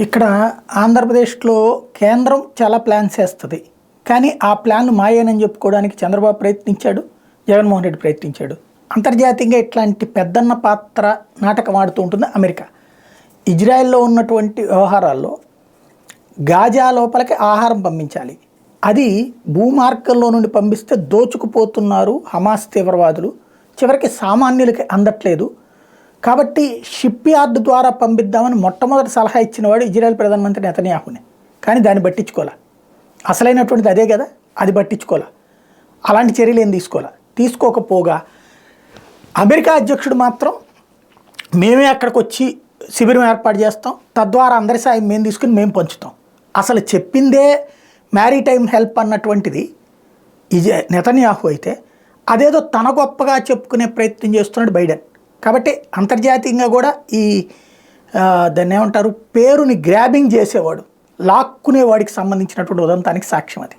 ఇక్కడ ఆంధ్రప్రదేశ్లో కేంద్రం చాలా ప్లాన్స్ చేస్తుంది. కానీ ఆ ప్లాన్ మాయేనని చెప్పుకోవడానికి చంద్రబాబు ప్రయత్నించాడు, జగన్మోహన్ రెడ్డి ప్రయత్నించాడు. అంతర్జాతీయంగా ఇట్లాంటి పెద్దన్న పాత్ర నాటకం ఆడుతూ ఉంటుంది అమెరికా. ఇజ్రాయెల్లో ఉన్నటువంటి వ్యవహారాల్లో గాజా లోపలికి ఆహారం పంపించాలి. అది భూమార్గంలో నుండి పంపిస్తే దోచుకుపోతున్నారు హమాస్ తీవ్రవాదులు, చివరికి సామాన్యులకి అందట్లేదు. కాబట్టి షిప్ యార్డ్ ద్వారా పంపిద్దామని మొట్టమొదటి సలహా ఇచ్చినవాడు ఇజ్రాయెల్ ప్రధానమంత్రి నెతన్యాహునే. కానీ దాన్ని పట్టించుకోలే. అసలైనటువంటిది అదే కదా, అది పట్టించుకోలే. అలాంటి చర్యలు ఏం తీసుకోకపోగా అమెరికా అధ్యక్షుడు మాత్రం మేమే అక్కడికి వచ్చి శిబిరం ఏర్పాటు చేస్తాం, తద్వారా అందరి సాయం మేము తీసుకుని మేము పంచుతాం. అసలు చెప్పిందే మ్యారీటైమ్ హెల్ప్ అన్నటువంటిది నెతన్యాహు అయితే, అదేదో తన గొప్పగా చెప్పుకునే ప్రయత్నం చేస్తున్నాడు బైడెన్. కాబట్టి అంతర్జాతీయంగా కూడా ఈ దాన్ని ఏమంటారు, పేరుని గ్రాబింగ్ చేసేవాడు, లాక్కునేవాడికి సంబంధించినటువంటి ఉదంతానికి సాక్ష్యం అది.